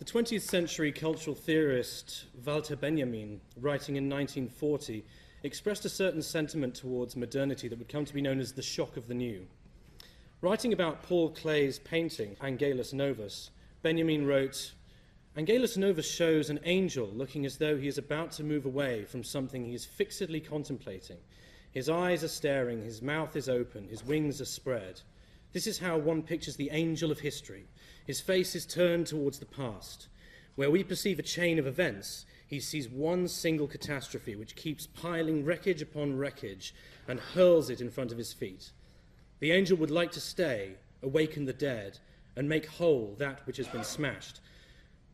The 20th century cultural theorist Walter Benjamin, writing in 1940, expressed a certain sentiment towards modernity that would come to be known as the shock of the new. Writing about Paul Klee's painting, Angelus Novus, Benjamin wrote, "Angelus Novus shows an angel looking as though he is about to move away from something he is fixedly contemplating. His eyes are staring, his mouth is open, his wings are spread. This is how one pictures the angel of history. His face is turned towards the past. Where we perceive a chain of events, he sees one single catastrophe which keeps piling wreckage upon wreckage and hurls it in front of his feet. The angel would like to stay, awaken the dead, and make whole that which has been smashed.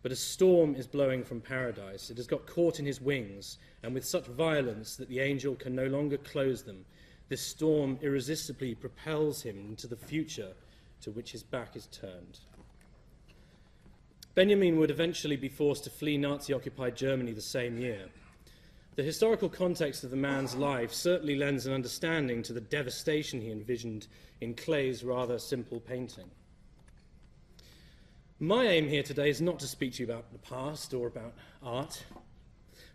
But a storm is blowing from paradise. It has got caught in his wings, and with such violence that the angel can no longer close them, this storm irresistibly propels him into the future to which his back is turned." Benjamin would eventually be forced to flee Nazi-occupied Germany the same year. The historical context of the man's life certainly lends an understanding to the devastation he envisioned in Klee's rather simple painting. My aim here today is not to speak to you about the past or about art,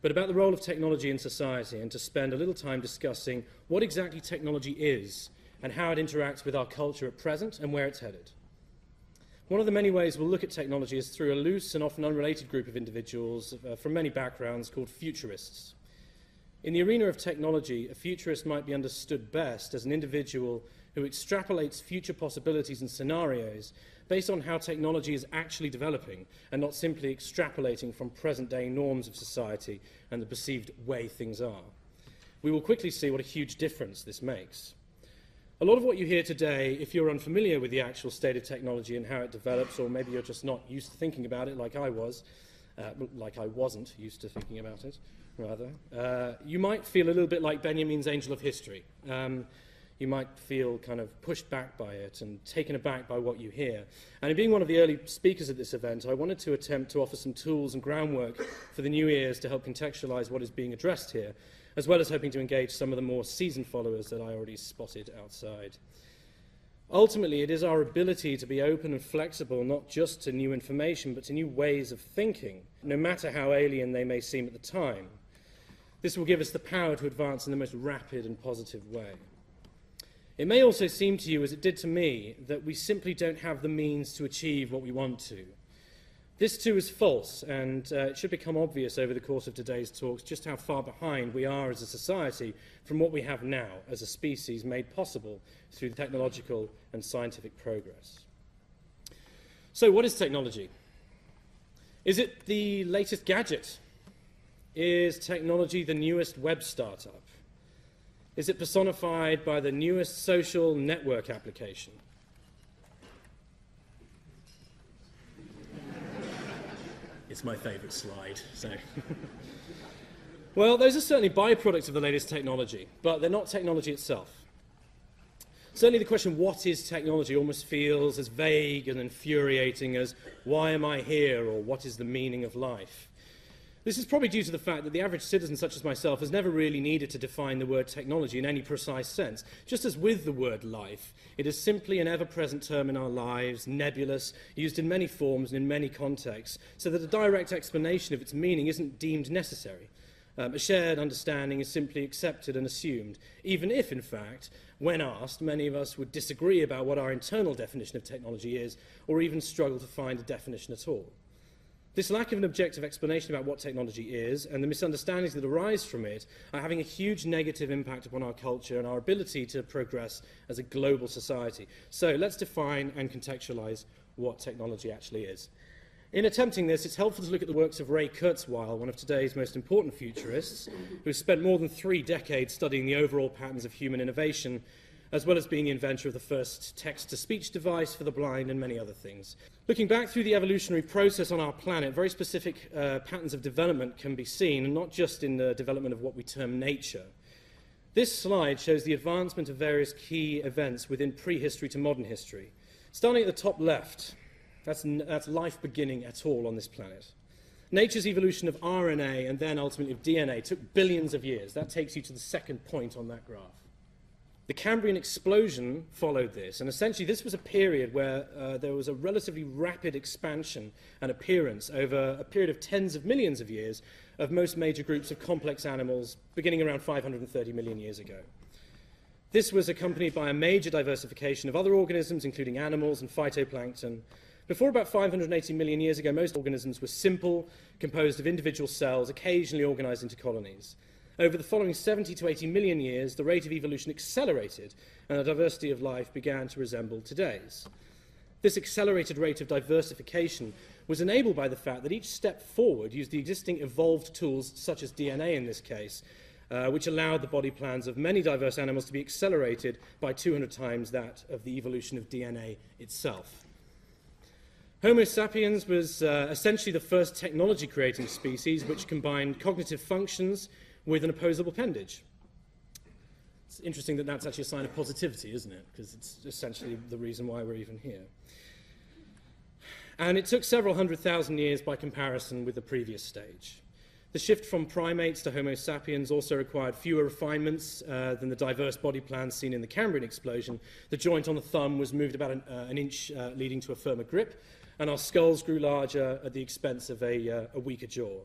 but about the role of technology in society, and to spend a little time discussing what exactly technology is and how it interacts with our culture at present and where it's headed. One of the many ways we'll look at technology is through a loose and often unrelated group of individuals from many backgrounds called Futurists. In the arena of technology, a futurist might be understood best as an individual who extrapolates future possibilities and scenarios based on how technology is actually developing and not simply extrapolating from present-day norms of society and the perceived way things are. We will quickly see what a huge difference this makes. A lot of what you hear today, if you're unfamiliar with the actual state of technology and how it develops, or maybe you're just not used to thinking about it like I was, like I wasn't used to thinking about it, rather, you might feel a little bit like Benjamin's angel of history. You might feel kind of pushed back by it and taken aback by what you hear. And in being one of the early speakers at this event, I wanted to attempt to offer some tools and groundwork for the new ears to help contextualize what is being addressed here, as well as hoping to engage some of the more seasoned followers that I already spotted outside. Ultimately, it is our ability to be open and flexible, not just to new information, but to new ways of thinking, no matter how alien they may seem at the time. This will give us the power to advance in the most rapid and positive way. It may also seem to you, as it did to me, that we simply don't have the means to achieve what we want to. This too is false, and it should become obvious over the course of today's talks just how far behind we are as a society from what we have now as a species, made possible through technological and scientific progress. So what is technology? Is it the latest gadget? Is technology the newest web startup? Is it personified by the newest social network application? It's my favourite slide, so. Well, those are certainly byproducts of the latest technology, but they're not technology itself. Certainly the question, what is technology, almost feels as vague and infuriating as, why am I here, or what is the meaning of life? This is probably due to the fact that the average citizen, such as myself, has never really needed to define the word technology in any precise sense. Just as with the word life, it is simply an ever-present term in our lives, nebulous, used in many forms and in many contexts, so that a direct explanation of its meaning isn't deemed necessary. A shared understanding is simply accepted and assumed, even if, in fact, when asked, many of us would disagree about what our internal definition of technology is, or even struggle to find a definition at all. This lack of an objective explanation about what technology is, and the misunderstandings that arise from it, are having a huge negative impact upon our culture and our ability to progress as a global society. So let's define and contextualize what technology actually is. In attempting this, it's helpful to look at the works of Ray Kurzweil, one of today's most important futurists, who has spent more than 3 decades studying the overall patterns of human innovation, as well as being the inventor of the first text-to-speech device for the blind and many other things. Looking back through the evolutionary process on our planet, very specific patterns of development can be seen, and not just in the development of what we term nature. This slide shows the advancement of various key events within prehistory to modern history. Starting at the top left, that's life beginning at all on this planet. Nature's evolution of RNA and then ultimately of DNA took billions of years. That takes you to the second point on that graph. The Cambrian explosion followed this, and essentially this was a period where there was a relatively rapid expansion and appearance over a period of tens of millions of years of most major groups of complex animals beginning around 530 million years ago. This was accompanied by a major diversification of other organisms, including animals and phytoplankton. Before about 580 million years ago, most organisms were simple, composed of individual cells, occasionally organized into colonies. Over the following 70 to 80 million years, the rate of evolution accelerated, and the diversity of life began to resemble today's. This accelerated rate of diversification was enabled by the fact that each step forward used the existing evolved tools, such as DNA in this case, which allowed the body plans of many diverse animals to be accelerated by 200 times that of the evolution of DNA itself. Homo sapiens was essentially the first technology-creating species which combined cognitive functions with an opposable appendage. It's interesting that that's actually a sign of positivity, isn't it? Because it's essentially the reason why we're even here. And it took several 100,000 years by comparison with the previous stage. The shift from primates to Homo sapiens also required fewer refinements than the diverse body plans seen in the Cambrian explosion. The joint on the thumb was moved about an inch, leading to a firmer grip, and our skulls grew larger at the expense of a weaker jaw.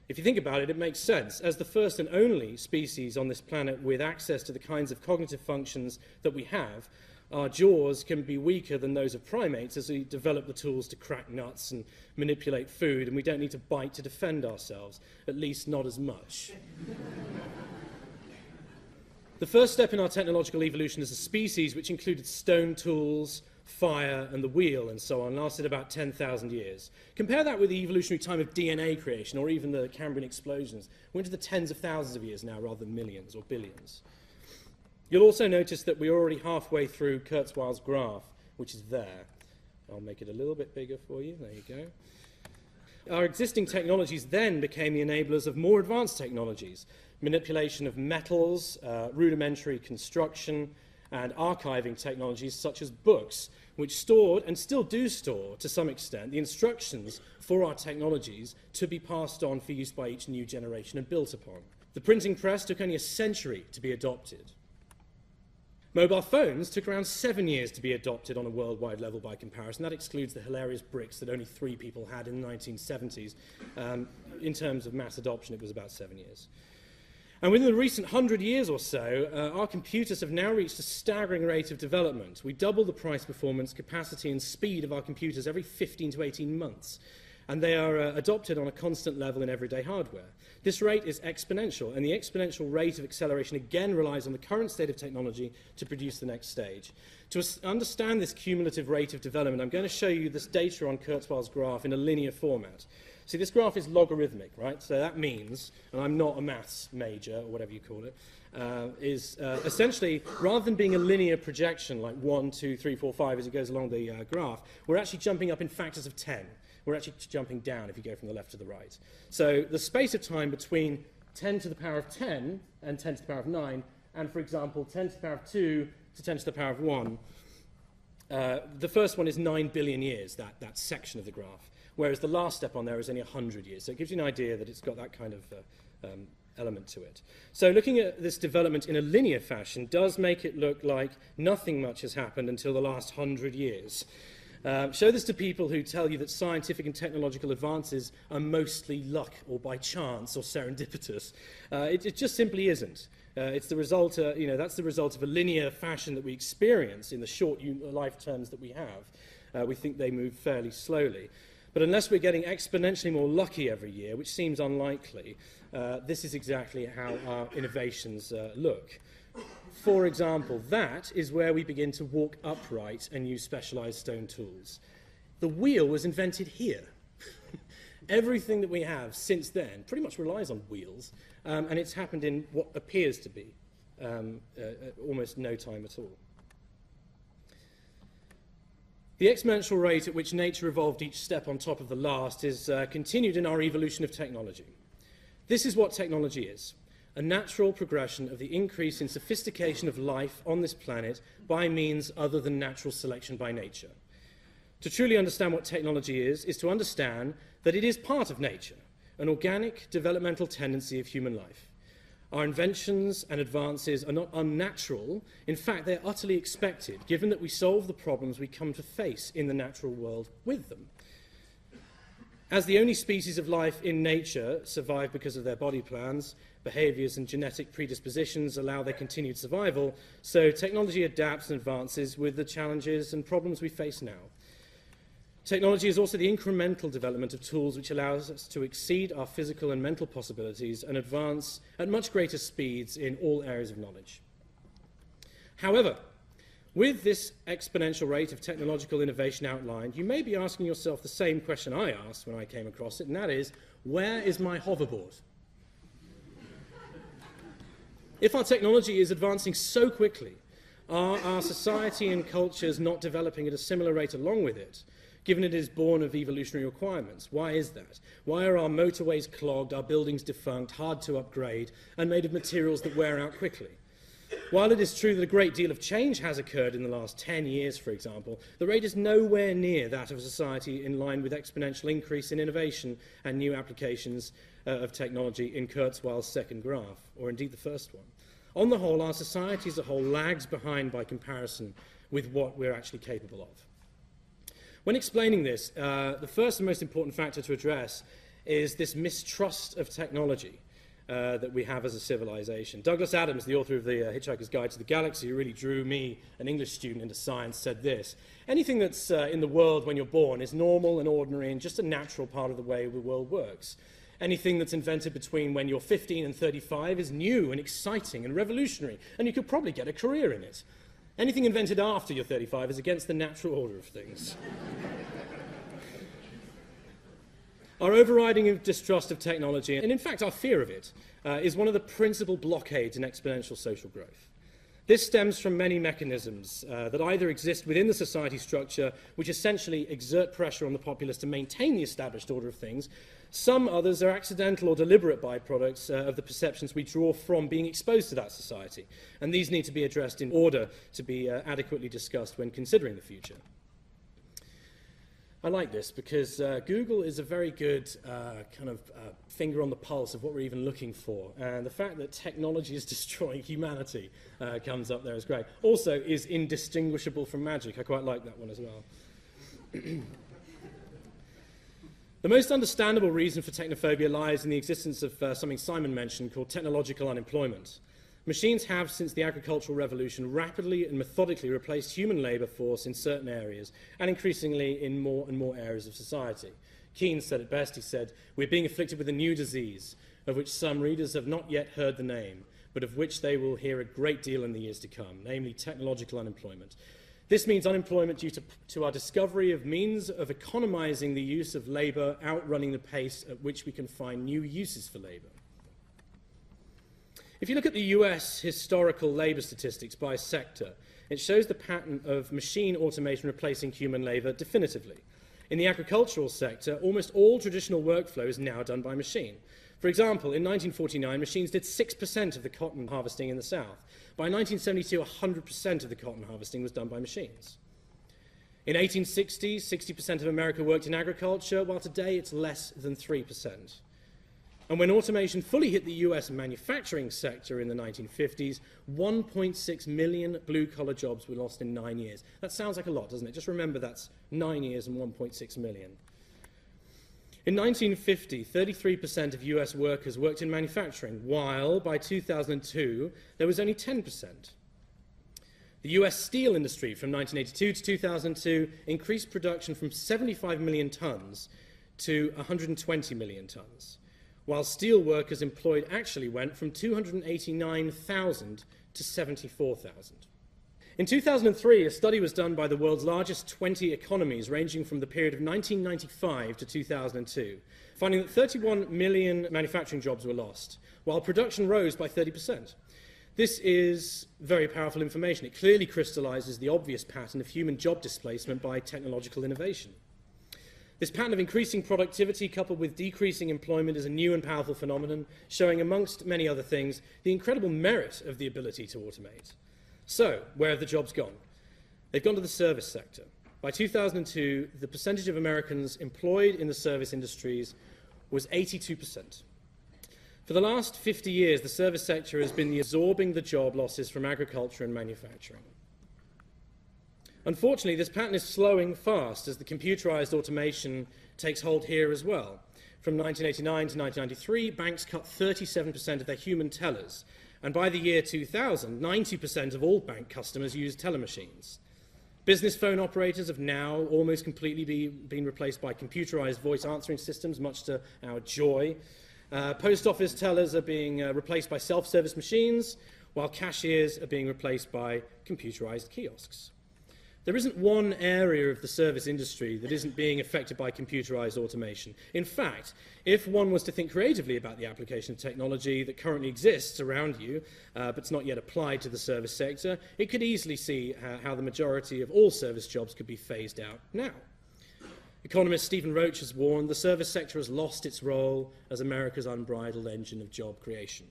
If you think about it, it makes sense. As the first and only species on this planet with access to the kinds of cognitive functions that we have, our jaws can be weaker than those of primates as we develop the tools to crack nuts and manipulate food, and we don't need to bite to defend ourselves, at least not as much. The first step in our technological evolution as a species, which included stone tools, fire, and the wheel, and so on, lasted about 10,000 years. Compare that with the evolutionary time of DNA creation, or even the Cambrian explosions. We're into the tens of thousands of years now, rather than millions or billions. You'll also notice that we're already halfway through Kurzweil's graph, which is there. I'll make it a little bit bigger for you. There you go. Our existing technologies then became the enablers of more advanced technologies: manipulation of metals, rudimentary construction, and archiving technologies such as books, which stored, and still do store to some extent, the instructions for our technologies to be passed on for use by each new generation and built upon. The printing press took only a century to be adopted. Mobile phones took around 7 years to be adopted on a worldwide level by comparison. That excludes the hilarious bricks that only 3 people had in the 1970s. In terms of mass adoption, it was about 7 years. And within the recent 100 years or so, our computers have now reached a staggering rate of development. We double the price, performance, capacity, and speed of our computers every 15 to 18 months. And they are adopted on a constant level in everyday hardware. This rate is exponential, and the exponential rate of acceleration again relies on the current state of technology to produce the next stage. To understand this cumulative rate of development, I'm going to show you this data on Kurzweil's graph in a linear format. See, this graph is logarithmic, right? So that means, and I'm not a maths major, or whatever you call it, essentially, rather than being a linear projection, like 1, 2, 3, 4, 5, as it goes along the graph, we're actually jumping up in factors of 10. We're actually jumping down if you go from the left to the right. So the space of time between 10 to the power of 10 and 10 to the power of 9, and, for example, 10 to the power of 2 to 10 to the power of 1, the first one is 9 billion years, that section of the graph, whereas the last step on there is only 100 years. So it gives you an idea that it's got that kind of element to it. So looking at this development in a linear fashion does make it look like nothing much has happened until the last 100 years. Show this to people who tell you that scientific and technological advances are mostly luck or by chance or serendipitous. It just simply isn't. It's the result, that's the result of a linear fashion that we experience in the short life terms that we have. We think they move fairly slowly. But unless we're getting exponentially more lucky every year, which seems unlikely, this is exactly how our innovations look. For example, that is where we begin to walk upright and use specialized stone tools. The wheel was invented here. Everything that we have since then pretty much relies on wheels, and it's happened in what appears to be almost no time at all. The exponential rate at which nature evolved each step on top of the last is continued in our evolution of technology. This is what technology is: a natural progression of the increase in sophistication of life on this planet by means other than natural selection by nature. To truly understand what technology is to understand that it is part of nature, an organic developmental tendency of human life. Our inventions and advances are not unnatural. In fact, they're utterly expected, given that we solve the problems we come to face in the natural world with them. As the only species of life in nature survive because of their body plans, behaviors and genetic predispositions allow their continued survival, so technology adapts and advances with the challenges and problems we face now. Technology is also the incremental development of tools which allows us to exceed our physical and mental possibilities and advance at much greater speeds in all areas of knowledge. However, with this exponential rate of technological innovation outlined, you may be asking yourself the same question I asked when I came across it, and that is, where is my hoverboard? If our technology is advancing so quickly, are our society and cultures not developing at a similar rate along with it, given it is born of evolutionary requirements? Why is that? Why are our motorways clogged, our buildings defunct, hard to upgrade, and made of materials that wear out quickly? While it is true that a great deal of change has occurred in the last 10 years, for example, the rate is nowhere near that of a society in line with exponential increase in innovation and new applications of technology in Kurzweil's second graph, or indeed the first one. On the whole, our society as a whole lags behind by comparison with what we're actually capable of. When explaining this, the first and most important factor to address is this mistrust of technology that we have as a civilization. Douglas Adams, the author of The Hitchhiker's Guide to the Galaxy, who really drew me, an English student, into science, said this: anything that's in the world when you're born is normal and ordinary and just a natural part of the way the world works. Anything that's invented between when you're 15 and 35 is new and exciting and revolutionary, and you could probably get a career in it. Anything invented after you're 35 is against the natural order of things. Our overriding distrust of technology, and in fact our fear of it, is one of the principal blockades in exponential social growth. This stems from many mechanisms that either exist within the society structure, which essentially exert pressure on the populace to maintain the established order of things. Some others are accidental or deliberate byproducts of the perceptions we draw from being exposed to that society, and these need to be addressed in order to be adequately discussed when considering the future. I like this because Google is a very good finger on the pulse of what we're even looking for, and the fact that technology is destroying humanity comes up there as great. Also is indistinguishable from magic. I quite like that one as well. The most understandable reason for technophobia lies in the existence of something Simon mentioned called technological unemployment. Machines have, since the agricultural revolution, rapidly and methodically replaced human labour force in certain areas, and increasingly in more and more areas of society. Keynes said it best. He said, "We're being afflicted with a new disease, of which some readers have not yet heard the name, but of which they will hear a great deal in the years to come, namely technological unemployment." This means unemployment due to our discovery of means of economising the use of labour, outrunning the pace at which we can find new uses for labour. If you look at the US historical labour statistics by sector, it shows the pattern of machine automation replacing human labour definitively. In the agricultural sector, almost all traditional workflow is now done by machine. For example, in 1949, machines did 6% of the cotton harvesting in the South. By 1972, 100% of the cotton harvesting was done by machines. In 1860, 60% of America worked in agriculture, while today it's less than 3%. And when automation fully hit the US manufacturing sector in the 1950s, 1.6 million blue-collar jobs were lost in 9 years. That sounds like a lot, doesn't it? Just remember that's 9 years and 1.6 million. In 1950, 33% of US workers worked in manufacturing, while by 2002, there was only 10%. The US steel industry from 1982 to 2002 increased production from 75 million tons to 120 million tons, while steel workers employed actually went from 289,000 to 74,000. In 2003, a study was done by the world's largest 20 economies, ranging from the period of 1995 to 2002, finding that 31 million manufacturing jobs were lost, while production rose by 30%. This is very powerful information. It clearly crystallizes the obvious pattern of human job displacement by technological innovation. This pattern of increasing productivity coupled with decreasing employment is a new and powerful phenomenon, showing, amongst many other things, the incredible merit of the ability to automate. So, where have the jobs gone? They've gone to the service sector. By 2002, the percentage of Americans employed in the service industries was 82%. For the last 50 years, the service sector has been absorbing the job losses from agriculture and manufacturing. Unfortunately, this pattern is slowing fast as the computerized automation takes hold here as well. From 1989 to 1993, banks cut 37% of their human tellers, and by the year 2000, 90% of all bank customers used teller machines. Business phone operators have now almost completely been replaced by computerized voice answering systems, much to our joy. Post office tellers are being replaced by self-service machines, while cashiers are being replaced by computerized kiosks. There isn't one area of the service industry that isn't being affected by computerized automation. In fact, if one was to think creatively about the application of technology that currently exists around you, but it's not yet applied to the service sector, it could easily see how the majority of all service jobs could be phased out now. Economist Stephen Roach has warned the service sector has lost its role as America's unbridled engine of job creation.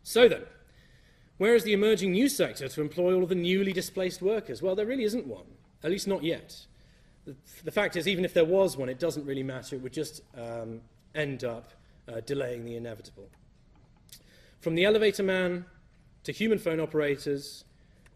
So then, where is the emerging new sector to employ all of the newly displaced workers? Well, there really isn't one, at least not yet. The fact is, even if there was one, it doesn't really matter. It would just end up delaying the inevitable. From the elevator man to human phone operators,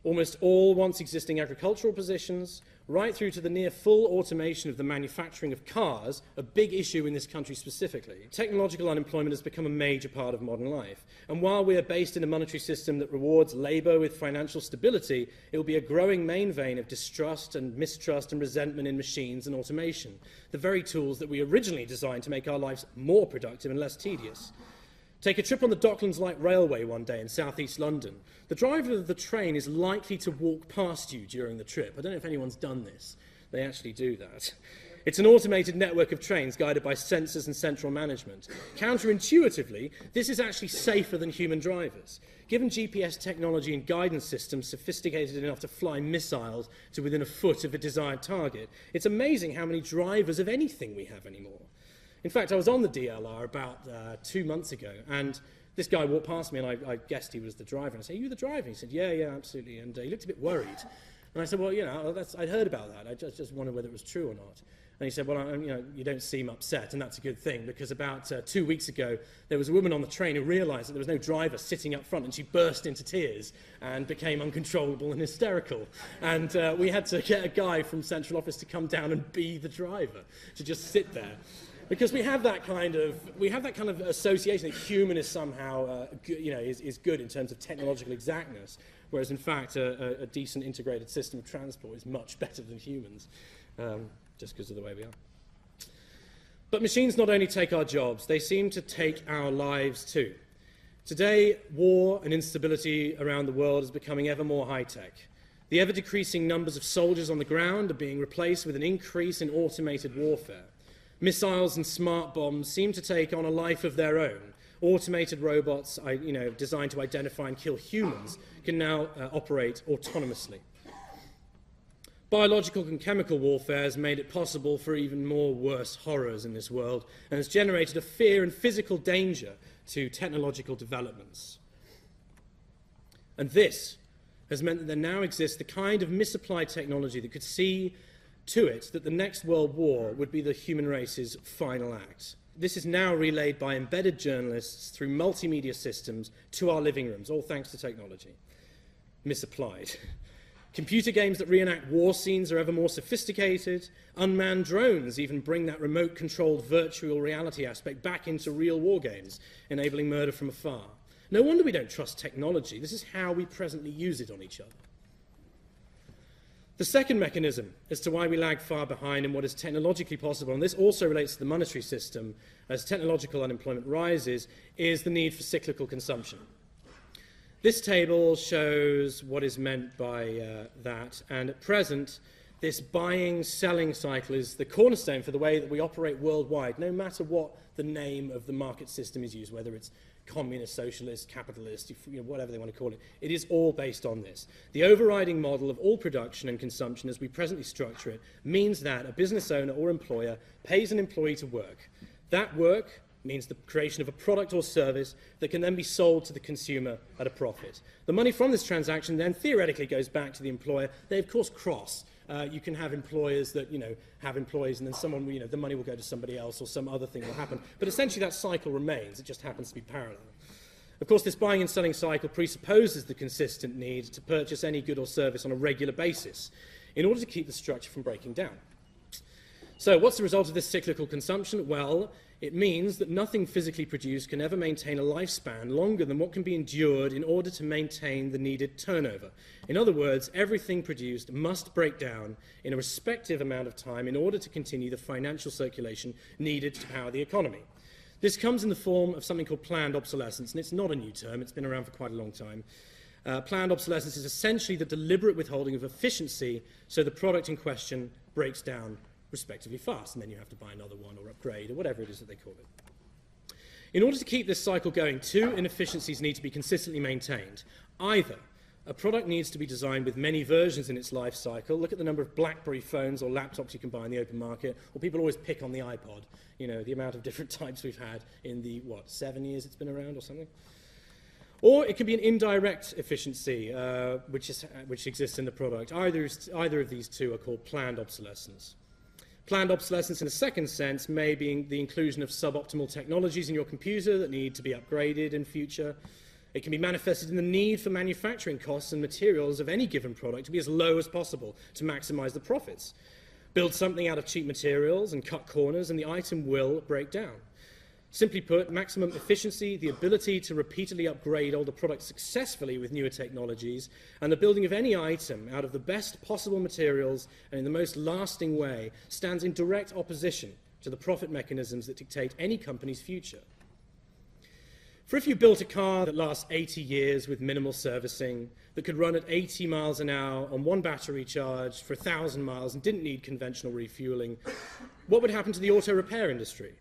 almost all once existing agricultural positions, right through to the near full automation of the manufacturing of cars, a big issue in this country specifically. Technological unemployment has become a major part of modern life. And while we are based in a monetary system that rewards labour with financial stability, it will be a growing main vein of distrust and mistrust and resentment in machines and automation, the very tools that we originally designed to make our lives more productive and less tedious. Take a trip on the Docklands Light Railway one day in southeast London. The driver of the train is likely to walk past you during the trip. I don't know if anyone's done this. They actually do that. It's an automated network of trains guided by sensors and central management. Counterintuitively, this is actually safer than human drivers. Given GPS technology and guidance systems sophisticated enough to fly missiles to within a foot of a desired target, it's amazing how many drivers of anything we have anymore. In fact, I was on the DLR about 2 months ago, and this guy walked past me, and I guessed he was the driver. And I said, "Are you the driver?" He said, yeah, absolutely. And he looked a bit worried. And I said, well, you know, I'd heard about that. I just wondered whether it was true or not. And he said, well, you know, you don't seem upset, and that's a good thing, because about 2 weeks ago, there was a woman on the train who realised that there was no driver sitting up front, and she burst into tears and became uncontrollable and hysterical. And we had to get a guy from central office to come down and be the driver, to just sit there. Because we have that kind of association that human is somehow is good in terms of technological exactness, whereas in fact a decent integrated system of transport is much better than humans, just because of the way we are. But machines not only take our jobs, they seem to take our lives too. Today, war and instability around the world is becoming ever more high-tech. The ever-decreasing numbers of soldiers on the ground are being replaced with an increase in automated warfare. Missiles and smart bombs seem to take on a life of their own. Automated robots, designed to identify and kill humans, can now operate autonomously. Biological and chemical warfare has made it possible for even more worse horrors in this world and has generated a fear and physical danger to technological developments. And this has meant that there now exists the kind of misapplied technology that could see to it that the next world war would be the human race's final act. This is now relayed by embedded journalists through multimedia systems to our living rooms, all thanks to technology. Misapplied. Computer games that reenact war scenes are ever more sophisticated. Unmanned drones even bring that remote-controlled virtual reality aspect back into real war games, enabling murder from afar. No wonder we don't trust technology. This is how we presently use it on each other. The second mechanism as to why we lag far behind in what is technologically possible, and this also relates to the monetary system as technological unemployment rises, is the need for cyclical consumption. This table shows what is meant by that, and at present, this buying-selling cycle is the cornerstone for the way that we operate worldwide, no matter what the name of the market system is used, whether it's communist, socialist, capitalist, whatever they want to call it. It is all based on this. The overriding model of all production and consumption as we presently structure it means that a business owner or employer pays an employee to work. That work means the creation of a product or service that can then be sold to the consumer at a profit. The money from this transaction then theoretically goes back to the employer. They, of course, cross You can have employers that, have employees, and then someone, the money will go to somebody else or some other thing will happen. But essentially that cycle remains. It just happens to be parallel. Of course, this buying and selling cycle presupposes the consistent need to purchase any good or service on a regular basis in order to keep the structure from breaking down. So what's the result of this cyclical consumption? Well, it means that nothing physically produced can ever maintain a lifespan longer than what can be endured in order to maintain the needed turnover. In other words, everything produced must break down in a respective amount of time in order to continue the financial circulation needed to power the economy. This comes in the form of something called planned obsolescence, and it's not a new term, it's been around for quite a long time. Planned obsolescence is essentially the deliberate withholding of efficiency so the product in question breaks down respectively fast, and then you have to buy another one or upgrade or whatever it is that they call it. In order to keep this cycle going, two inefficiencies need to be consistently maintained. Either a product needs to be designed with many versions in its life cycle. Look at the number of BlackBerry phones or laptops you can buy in the open market, or people always pick on the iPod, the amount of different types we've had in the, 7 years it's been around or something? Or it can be an indirect efficiency, which exists in the product. Either of these two are called planned obsolescence. Planned obsolescence, in a second sense, may be the inclusion of suboptimal technologies in your computer that need to be upgraded in future. It can be manifested in the need for manufacturing costs and materials of any given product to be as low as possible to maximize the profits. Build something out of cheap materials and cut corners, and the item will break down. Simply put, maximum efficiency, the ability to repeatedly upgrade older products successfully with newer technologies, and the building of any item out of the best possible materials and in the most lasting way stands in direct opposition to the profit mechanisms that dictate any company's future. For if you built a car that lasts 80 years with minimal servicing, that could run at 80 miles an hour on one battery charge for 1,000 miles and didn't need conventional refueling, what would happen to the auto repair industry?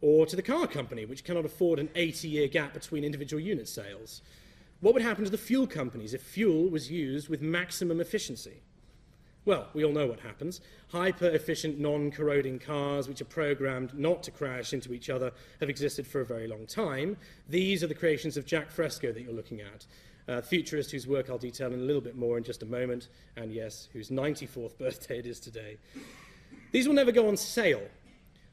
Or to the car company, which cannot afford an 80-year gap between individual unit sales? What would happen to the fuel companies if fuel was used with maximum efficiency? Well, we all know what happens. Hyper-efficient, non-corroding cars, which are programmed not to crash into each other, have existed for a very long time. These are the creations of Jacque Fresco that you're looking at, a futurist whose work I'll detail in a little bit more in just a moment, and yes, whose 94th birthday it is today. These will never go on sale.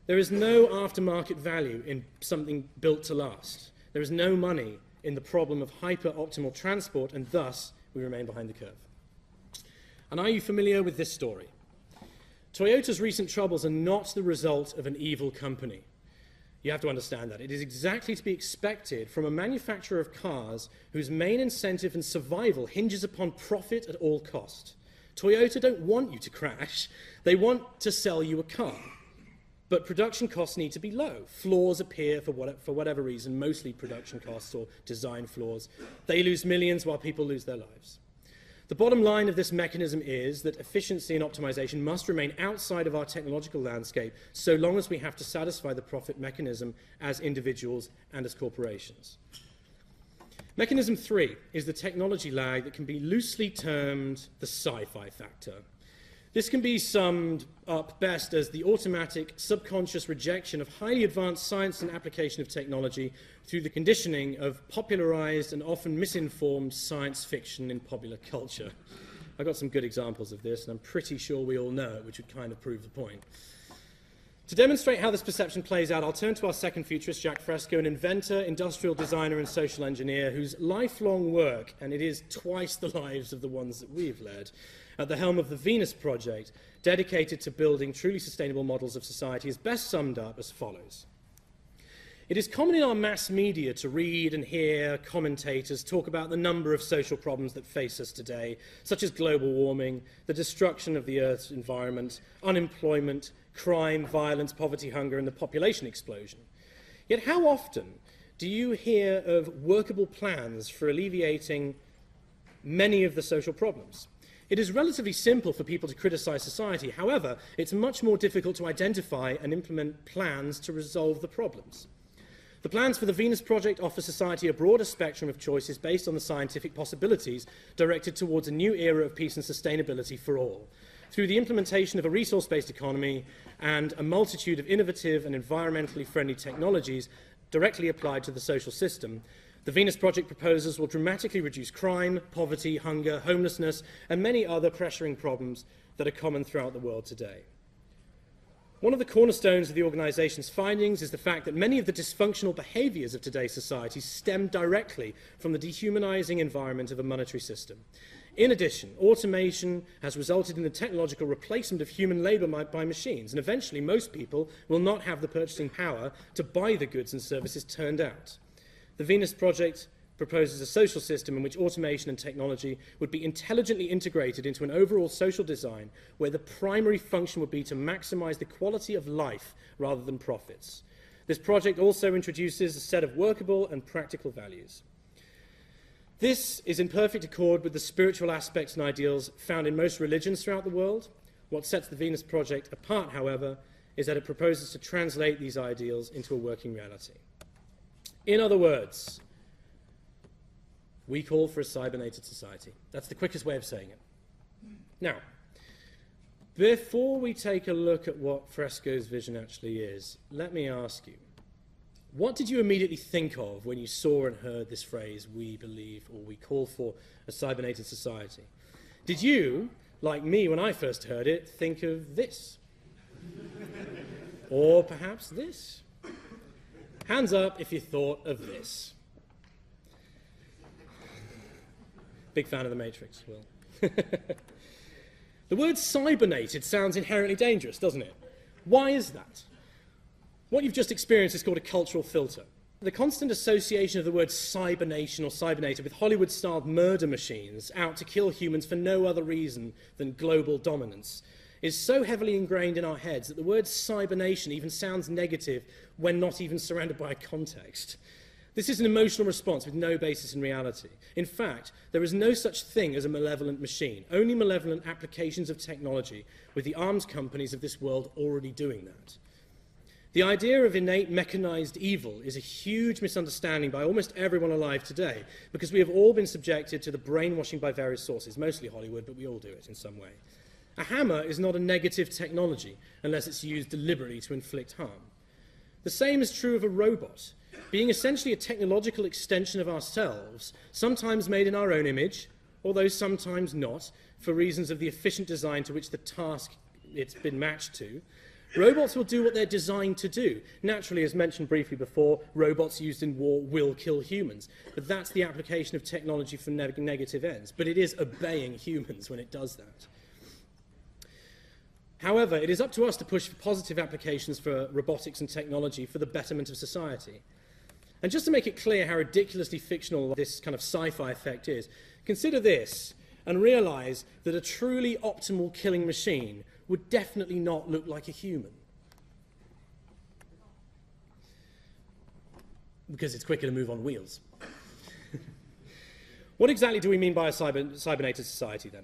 There is no aftermarket value in something built to last. There is no money in the problem of hyper-optimal transport, and thus we remain behind the curve. And are you familiar with this story? Toyota's recent troubles are not the result of an evil company. You have to understand that. It is exactly to be expected from a manufacturer of cars whose main incentive and survival hinges upon profit at all cost. Toyota don't want you to crash. They want to sell you a car. But production costs need to be low. Flaws appear for whatever reason, mostly production costs or design flaws. They lose millions while people lose their lives. The bottom line of this mechanism is that efficiency and optimization must remain outside of our technological landscape so long as we have to satisfy the profit mechanism as individuals and as corporations. Mechanism 3 is the technology lag that can be loosely termed the sci-fi factor. This can be summed up best as the automatic, subconscious rejection of highly advanced science and application of technology through the conditioning of popularized and often misinformed science fiction in popular culture. I've got some good examples of this, and I'm pretty sure we all know it, which would kind of prove the point. To demonstrate how this perception plays out, I'll turn to our second futurist, Jacque Fresco, an inventor, industrial designer, and social engineer whose lifelong work, and it is twice the lives of the ones that we've led, at the helm of the Venus Project, dedicated to building truly sustainable models of society, is best summed up as follows. It is common in our mass media to read and hear commentators talk about the number of social problems that face us today, such as global warming, the destruction of the Earth's environment, unemployment, crime, violence, poverty, hunger, and the population explosion. Yet how often do you hear of workable plans for alleviating many of the social problems? It is relatively simple for people to criticize society. However, it's much more difficult to identify and implement plans to resolve the problems. The plans for the Venus Project offer society a broader spectrum of choices based on the scientific possibilities directed towards a new era of peace and sustainability for all. Through the implementation of a resource-based economy and a multitude of innovative and environmentally friendly technologies directly applied to the social system, The Venus Project proposals will dramatically reduce crime, poverty, hunger, homelessness, and many other pressuring problems that are common throughout the world today. One of the cornerstones of the organization's findings is the fact that many of the dysfunctional behaviors of today's society stem directly from the dehumanizing environment of a monetary system. In addition, automation has resulted in the technological replacement of human labor by machines, and eventually most people will not have the purchasing power to buy the goods and services turned out. The Venus Project proposes a social system in which automation and technology would be intelligently integrated into an overall social design where the primary function would be to maximize the quality of life rather than profits. This project also introduces a set of workable and practical values. This is in perfect accord with the spiritual aspects and ideals found in most religions throughout the world. What sets the Venus Project apart, however, is that it proposes to translate these ideals into a working reality. In other words, we call for a cybernated society. That's the quickest way of saying it. Now, before we take a look at what Fresco's vision actually is, let me ask you, what did you immediately think of when you saw and heard this phrase, we believe, or we call for a cybernated society? Did you, like me when I first heard it, think of this? Or perhaps this? Hands up if you thought of this. Big fan of The Matrix, Will. The word cybernated sounds inherently dangerous, doesn't it? Why is that? What you've just experienced is called a cultural filter. The constant association of the word cybernation or cybernated with Hollywood-styled murder machines out to kill humans for no other reason than global dominance is so heavily ingrained in our heads that the word cybernation even sounds negative when not even surrounded by a context. This is an emotional response with no basis in reality. In fact, there is no such thing as a malevolent machine, only malevolent applications of technology, with the arms companies of this world already doing that. The idea of innate mechanized evil is a huge misunderstanding by almost everyone alive today, because we have all been subjected to the brainwashing by various sources, mostly Hollywood, but we all do it in some way. A hammer is not a negative technology unless it's used deliberately to inflict harm. The same is true of a robot. Being essentially a technological extension of ourselves, sometimes made in our own image, although sometimes not, for reasons of the efficient design to which the task it's been matched to, robots will do what they're designed to do. Naturally, as mentioned briefly before, robots used in war will kill humans, but that's the application of technology for negative ends. But it is obeying humans when it does that. However, it is up to us to push for positive applications for robotics and technology for the betterment of society. And just to make it clear how ridiculously fictional this kind of sci-fi effect is, consider this and realize that a truly optimal killing machine would definitely not look like a human. Because it's quicker to move on wheels. What exactly do we mean by a cybernated society then?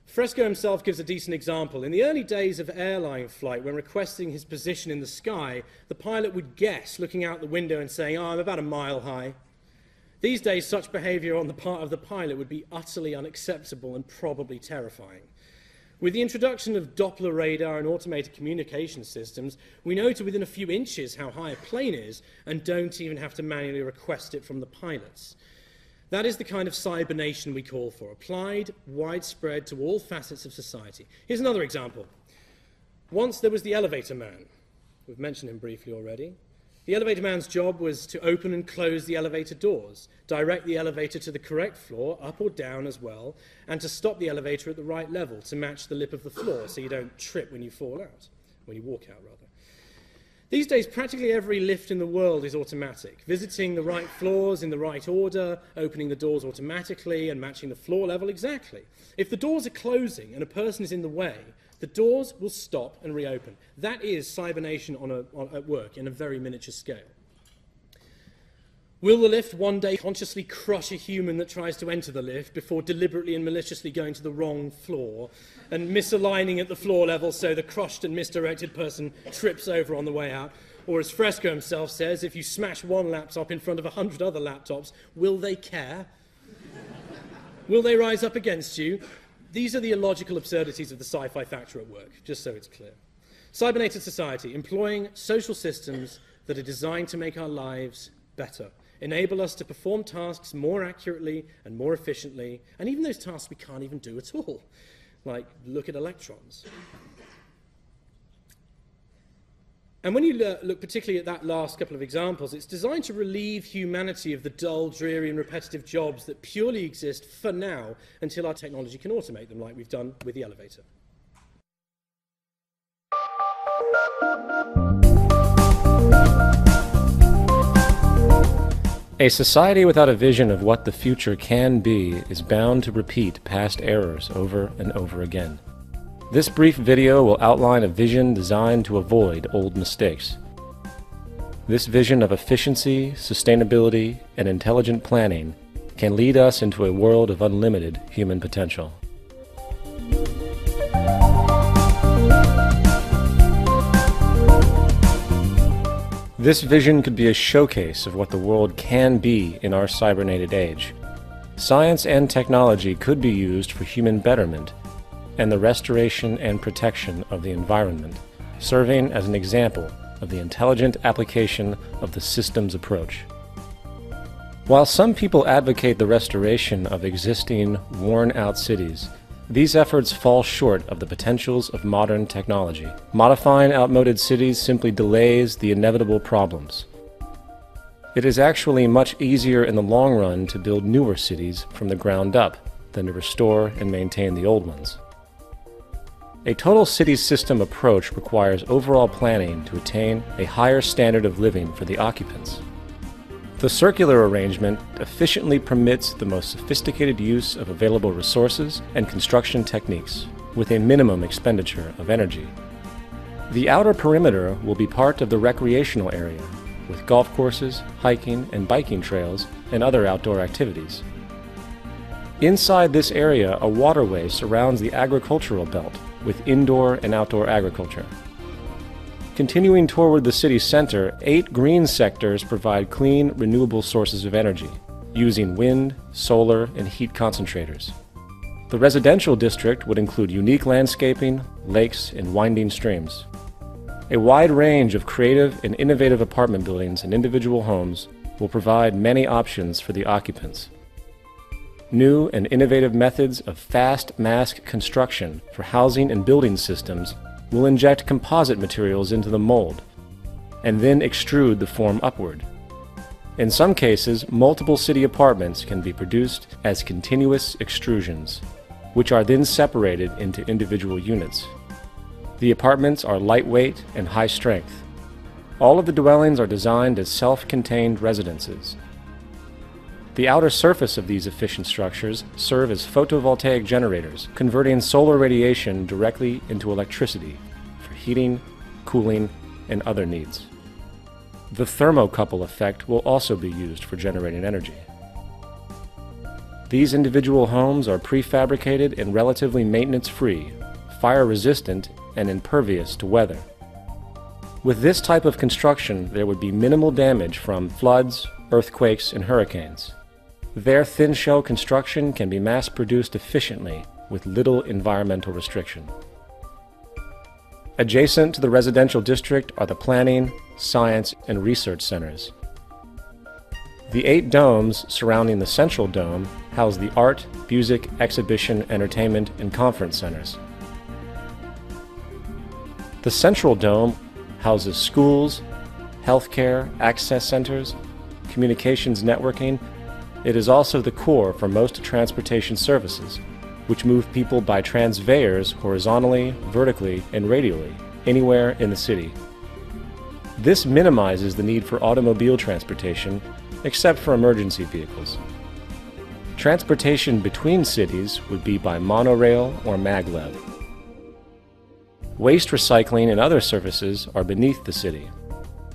Fresco himself gives a decent example. In the early days of airline flight, when requesting his position in the sky, the pilot would guess, looking out the window and saying, "Oh, I'm about a mile high." These days, such behavior on the part of the pilot would be utterly unacceptable and probably terrifying. With the introduction of Doppler radar and automated communication systems, we know to within a few inches how high a plane is and don't even have to manually request it from the pilots. That is the kind of cybernation we call for, applied, widespread to all facets of society. Here's another example. Once there was the elevator man. We've mentioned him briefly already. The elevator man's job was to open and close the elevator doors, direct the elevator to the correct floor, up or down as well, and to stop the elevator at the right level to match the lip of the floor so you don't trip when you fall out, when you walk out rather. These days, practically every lift in the world is automatic, visiting the right floors in the right order, opening the doors automatically and matching the floor level exactly. If the doors are closing and a person is in the way, the doors will stop and reopen. That is cybernation at work in a very miniature scale. Will the lift one day consciously crush a human that tries to enter the lift before deliberately and maliciously going to the wrong floor and misaligning at the floor level so the crushed and misdirected person trips over on the way out? Or as Fresco himself says, if you smash one laptop in front of 100 other laptops, will they care? Will they rise up against you? These are the illogical absurdities of the sci-fi factor at work, just so it's clear. Cybernated society, employing social systems that are designed to make our lives better. enable us to perform tasks more accurately and more efficiently, and even those tasks we can't even do at all, like look at electrons. And when you look particularly at that last couple of examples, it's designed to relieve humanity of the dull, dreary, and repetitive jobs that purely exist for now until our technology can automate them, like we've done with the elevator. A society without a vision of what the future can be is bound to repeat past errors over and over again. This brief video will outline a vision designed to avoid old mistakes. This vision of efficiency, sustainability, and intelligent planning can lead us into a world of unlimited human potential. This vision could be a showcase of what the world can be in our cybernated age. Science and technology could be used for human betterment and the restoration and protection of the environment, serving as an example of the intelligent application of the systems approach. While some people advocate the restoration of existing, worn-out cities, these efforts fall short of the potentials of modern technology. Modifying outmoded cities simply delays the inevitable problems. It is actually much easier in the long run to build newer cities from the ground up than to restore and maintain the old ones. A total city system approach requires overall planning to attain a higher standard of living for the occupants. The circular arrangement efficiently permits the most sophisticated use of available resources and construction techniques, with a minimum expenditure of energy. The outer perimeter will be part of the recreational area, with golf courses, hiking and biking trails, and other outdoor activities. Inside this area, a waterway surrounds the agricultural belt, with indoor and outdoor agriculture. Continuing toward the city center, 8 green sectors provide clean, renewable sources of energy, using wind, solar, and heat concentrators. The residential district would include unique landscaping, lakes, and winding streams. A wide range of creative and innovative apartment buildings and individual homes will provide many options for the occupants. New and innovative methods of fast mass construction for housing and building systems will inject composite materials into the mold and then extrude the form upward. In some cases, multiple city apartments can be produced as continuous extrusions, which are then separated into individual units. The apartments are lightweight and high strength. All of the dwellings are designed as self-contained residences. The outer surface of these efficient structures serve as photovoltaic generators, converting solar radiation directly into electricity for heating, cooling, and other needs. The thermocouple effect will also be used for generating energy. These individual homes are prefabricated and relatively maintenance-free, fire-resistant, and impervious to weather. With this type of construction, there would be minimal damage from floods, earthquakes, and hurricanes. Their thin shell construction can be mass-produced efficiently with little environmental restriction. Adjacent to the residential district are the planning, science, and research centers. The 8 domes surrounding the central dome house the art, music, exhibition, entertainment, and conference centers. The central dome houses schools, healthcare, access centers, communications networking. It is also the core for most transportation services, which move people by transveyors horizontally, vertically, and radially, anywhere in the city. This minimizes the need for automobile transportation, except for emergency vehicles. Transportation between cities would be by monorail or maglev. Waste recycling and other services are beneath the city.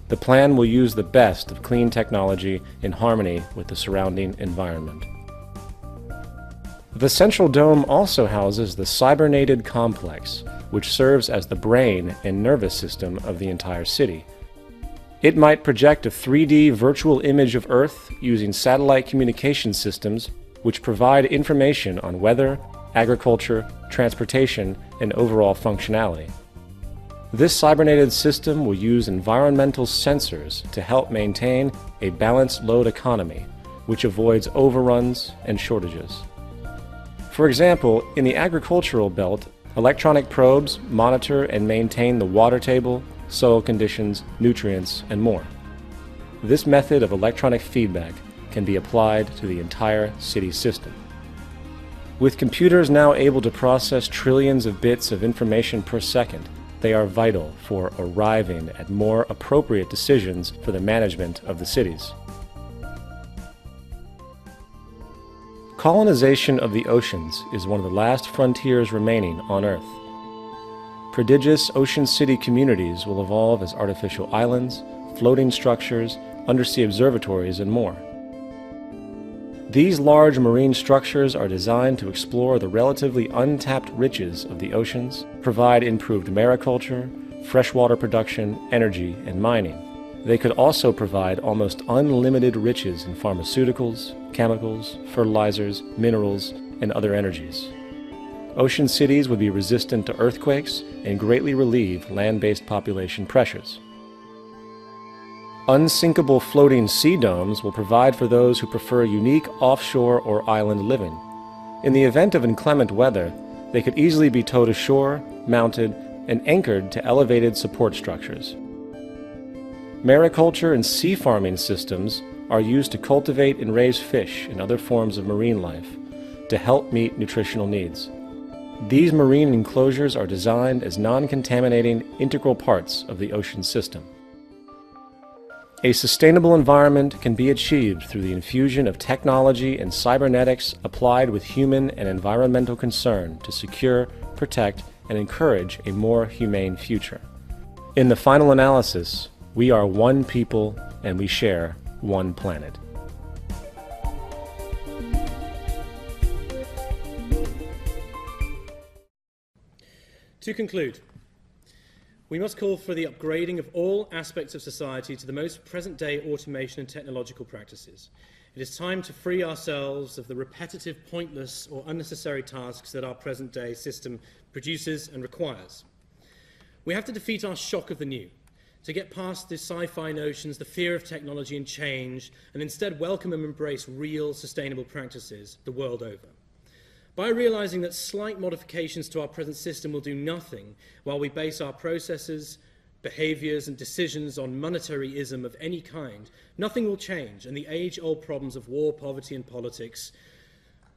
The plan will use the best of clean technology in harmony with the surrounding environment. The central dome also houses the cybernated complex, which serves as the brain and nervous system of the entire city. It might project a 3D virtual image of Earth using satellite communication systems which provide information on weather, agriculture, transportation, and overall functionality. This cybernated system will use environmental sensors to help maintain a balanced load economy, which avoids overruns and shortages. For example, in the agricultural belt, electronic probes monitor and maintain the water table, soil conditions, nutrients, and more. This method of electronic feedback can be applied to the entire city system. With computers now able to process trillions of bits of information per second, they are vital for arriving at more appropriate decisions for the management of the cities. Colonization of the oceans is one of the last frontiers remaining on Earth. Prodigious ocean city communities will evolve as artificial islands, floating structures, undersea observatories, and more. These large marine structures are designed to explore the relatively untapped riches of the oceans, provide improved mariculture, freshwater production, energy, and mining. They could also provide almost unlimited riches in pharmaceuticals, chemicals, fertilizers, minerals, and other energies. Ocean cities would be resistant to earthquakes and greatly relieve land-based population pressures. Unsinkable floating sea domes will provide for those who prefer unique offshore or island living. In the event of inclement weather, they could easily be towed ashore, mounted, and anchored to elevated support structures. Mariculture and sea farming systems are used to cultivate and raise fish and other forms of marine life to help meet nutritional needs. These marine enclosures are designed as non-contaminating integral parts of the ocean system. A sustainable environment can be achieved through the infusion of technology and cybernetics applied with human and environmental concern to secure, protect, and encourage a more humane future. In the final analysis, we are one people and we share one planet. To conclude, we must call for the upgrading of all aspects of society to the most present-day automation and technological practices. It is time to free ourselves of the repetitive, pointless, or unnecessary tasks that our present-day system produces and requires. We have to defeat our shock of the new, to get past the sci-fi notions, the fear of technology and change, and instead welcome and embrace real, sustainable practices the world over. By realizing that slight modifications to our present system will do nothing while we base our processes, behaviors, and decisions on monetaryism of any kind, nothing will change, and the age-old problems of war, poverty, and politics,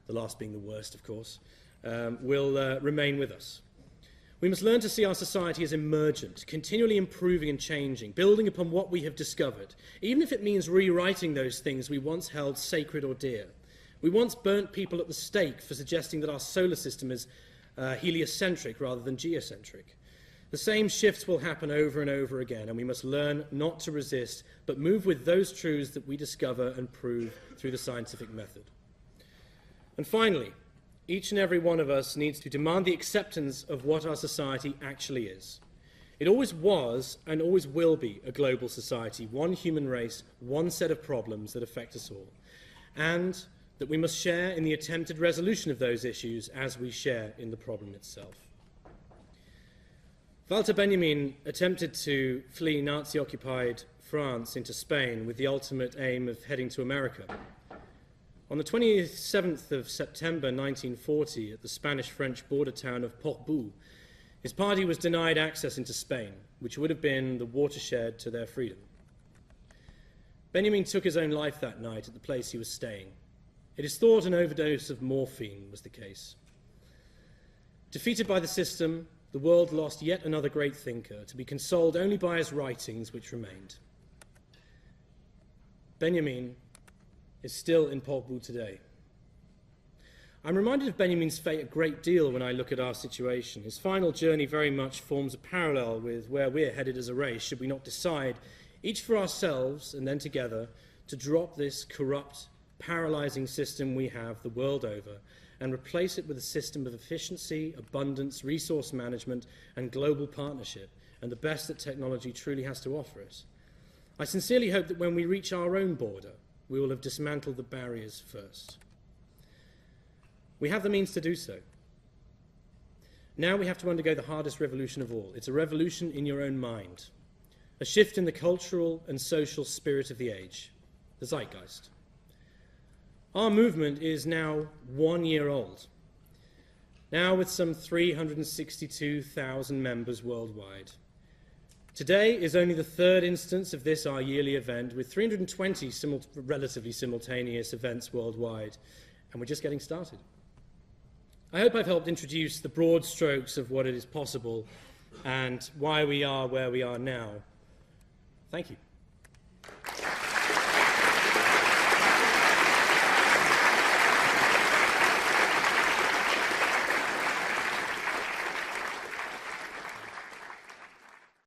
the last being the worst, of course, will remain with us. We must learn to see our society as emergent, continually improving and changing, building upon what we have discovered, even if it means rewriting those things we once held sacred or dear. We once burnt people at the stake for suggesting that our solar system is heliocentric rather than geocentric. The same shifts will happen over and over again, and we must learn not to resist, but move with those truths that we discover and prove through the scientific method. And finally, each and every one of us needs to demand the acceptance of what our society actually is. It always was and always will be a global society, one human race, one set of problems that affect us all, and that we must share in the attempted resolution of those issues as we share in the problem itself. Walter Benjamin attempted to flee Nazi-occupied France into Spain with the ultimate aim of heading to America. On the 27th of September 1940, at the Spanish-French border town of Portbou, his party was denied access into Spain, which would have been the watershed to their freedom. Benjamin took his own life that night at the place he was staying. It is thought an overdose of morphine was the case. Defeated by the system, the world lost yet another great thinker, to be consoled only by his writings, which remained. Benjamin is still in Portbou today. I'm reminded of Benjamin's fate a great deal when I look at our situation. His final journey very much forms a parallel with where we're headed as a race, should we not decide, each for ourselves and then together, to drop this corrupt, paralyzing system we have the world over and replace it with a system of efficiency, abundance, resource management, and global partnership, and the best that technology truly has to offer us. I sincerely hope that when we reach our own border, we will have dismantled the barriers first. We have the means to do so. Now we have to undergo the hardest revolution of all. It's a revolution in your own mind, a shift in the cultural and social spirit of the age, the zeitgeist. Our movement is now 1 year old, now with some 362,000 members worldwide. Today is only the third instance of this, our yearly event, with 320 relatively simultaneous events worldwide, and we're just getting started. I hope I've helped introduce the broad strokes of what it is possible and why we are where we are now. Thank you.